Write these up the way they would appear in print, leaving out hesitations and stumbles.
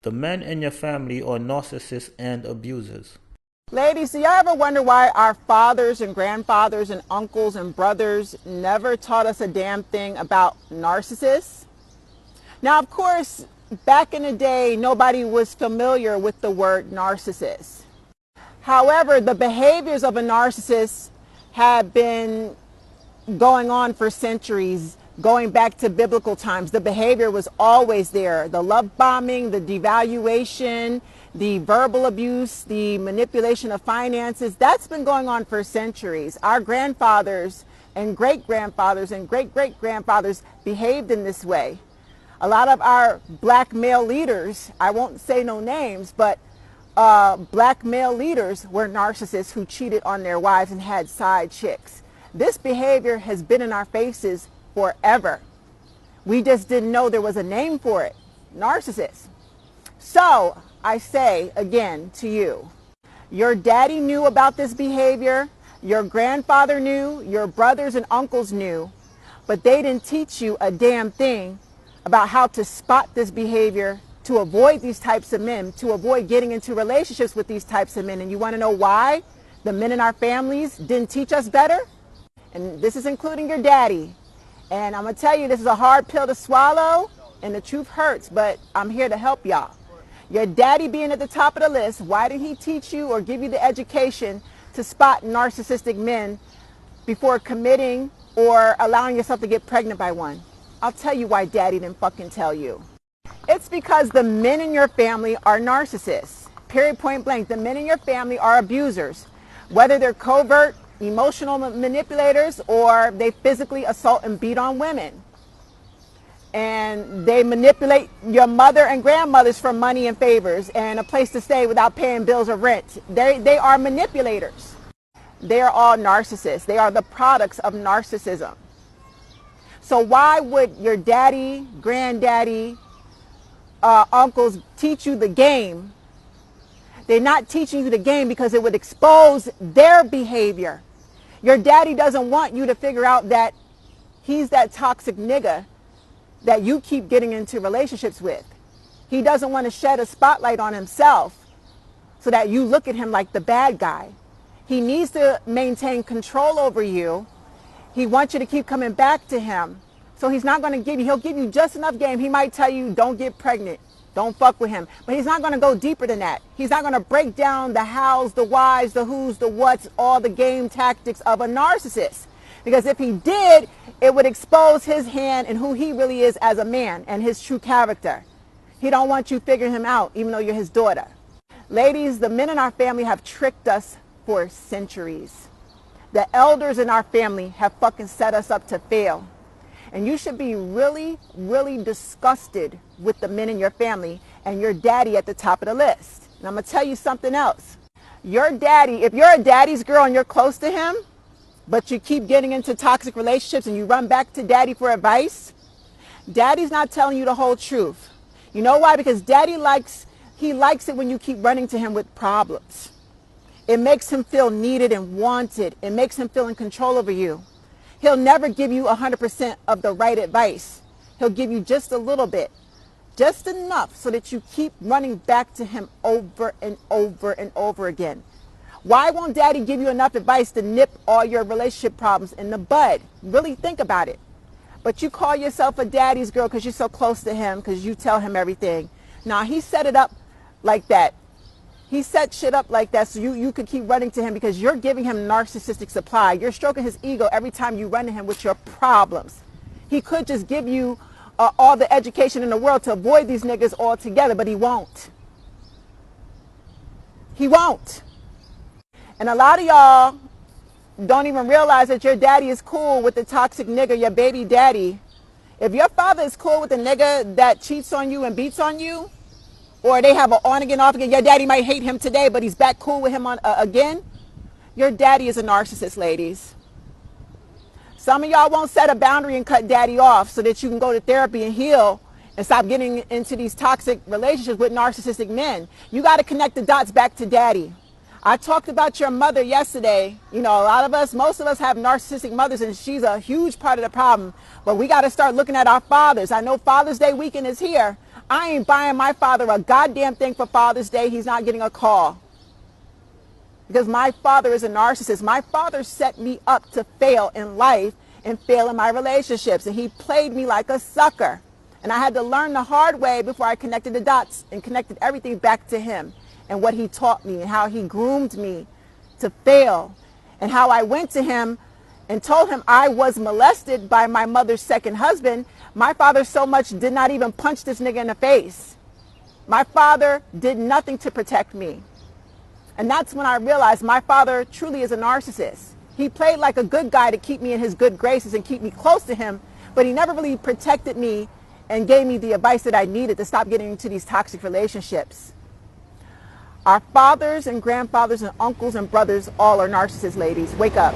The men in your family are narcissists and abusers. Ladies, do y'all ever wonder why our fathers and grandfathers and uncles and brothers never taught us a damn thing about narcissists? Now, of course, back in the day, nobody was familiar with the word narcissist. However, the behaviors of a narcissist have been going on for centuries, going back to biblical times. The behavior was always there. The love bombing, the devaluation, the verbal abuse, the manipulation of finances, that's been going on for centuries. Our grandfathers and great-grandfathers and great-great-grandfathers behaved in this way. A lot of our black male leaders, I won't say no names, but black male leaders were narcissists who cheated on their wives and had side chicks. This behavior has been in our faces forever. We just didn't know there was a name for it, narcissist. So I say again to you, your daddy knew about this behavior, your grandfather knew, your brothers and uncles knew, but they didn't teach you a damn thing about how to spot this behavior, to avoid these types of men, to avoid getting into relationships with these types of men. And you want to know why the men in our families didn't teach us better? And this is including your daddy. And I'm going to tell you, this is a hard pill to swallow, and the truth hurts, but I'm here to help y'all. Your daddy being at the top of the list, why did he teach you or give you the education to spot narcissistic men before committing or allowing yourself to get pregnant by one? I'll tell you why daddy didn't fucking tell you. It's because the men in your family are narcissists. Period, point blank. The men in your family are abusers. Whether they're covert, emotional manipulators, or they physically assault and beat on women. And they manipulate your mother and grandmothers for money and favors and a place to stay without paying bills or rent. They are manipulators. They are all narcissists. They are the products of narcissism. So why would your daddy, granddaddy, uncles teach you the game? They're not teaching you the game because it would expose their behavior. Your daddy doesn't want you to figure out that he's that toxic nigga that you keep getting into relationships with. He doesn't want to shed a spotlight on himself so that you look at him like the bad guy. He needs to maintain control over you. He wants you to keep coming back to him. So he's not going to give you, he'll give you just enough game. He might tell you, don't get pregnant. Don't fuck with him. But he's not going to go deeper than that. He's not going to break down the hows, the whys, the who's, the what's, all the game tactics of a narcissist. Because if he did, it would expose his hand and who he really is as a man and his true character. He don't want you figuring him out, even though you're his daughter. Ladies, the men in our family have tricked us for centuries. The elders in our family have fucking set us up to fail. And you should be really, really disgusted with the men in your family and your daddy at the top of the list. And I'm going to tell you something else. Your daddy, if you're a daddy's girl and you're close to him, but you keep getting into toxic relationships and you run back to daddy for advice, daddy's not telling you the whole truth. You know why? Because daddy likes it when you keep running to him with problems. It makes him feel needed and wanted. It makes him feel in control over you. He'll never give you 100% of the right advice. He'll give you just a little bit, just enough so that you keep running back to him over and over and over again. Why won't daddy give you enough advice to nip all your relationship problems in the bud? Really think about it. But you call yourself a daddy's girl because you're so close to him, because you tell him everything. Now, he set it up like that. He set shit up like that so you could keep running to him because you're giving him narcissistic supply. You're stroking his ego every time you run to him with your problems. He could just give you all the education in the world to avoid these niggas altogether, but he won't. He won't. And a lot of y'all don't even realize that your daddy is cool with the toxic nigga, your baby daddy. If your father is cool with the nigga that cheats on you and beats on you, or they have an on again, off again, your daddy might hate him today, but he's back cool with him on again. Your daddy is a narcissist, ladies. Some of y'all won't set a boundary and cut daddy off so that you can go to therapy and heal and stop getting into these toxic relationships with narcissistic men. You got to connect the dots back to daddy. I talked about your mother yesterday. You know, a lot of us, most of us have narcissistic mothers, and she's a huge part of the problem. But we got to start looking at our fathers. I know Father's Day weekend is here. I ain't buying my father a goddamn thing for Father's Day. He's not getting a call. Because my father is a narcissist. My father set me up to fail in life and fail in my relationships. And he played me like a sucker. And I had to learn the hard way before I connected the dots and connected everything back to him and what he taught me and how he groomed me to fail and how I went to him and told him I was molested by my mother's second husband. My father so much did not even punch this nigga in the face. My father did nothing to protect me. And that's when I realized my father truly is a narcissist. He played like a good guy to keep me in his good graces and keep me close to him, but he never really protected me and gave me the advice that I needed to stop getting into these toxic relationships. Our fathers and grandfathers and uncles and brothers all are narcissists, ladies. Wake up.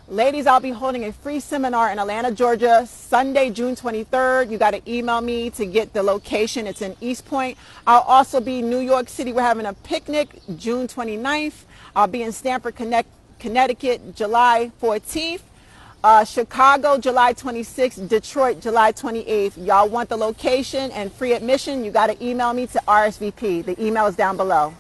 Ladies, I'll be holding a free seminar in Atlanta, Georgia, Sunday, June 23rd. You got to email me to get the location. It's in East Point. I'll also be in New York City. We're having a picnic June 29th. I'll be in Stamford, Connecticut, July 14th. Chicago, July 26th. Detroit, July 28th. Y'all want the location and free admission? You got to email me to RSVP. The email is down below.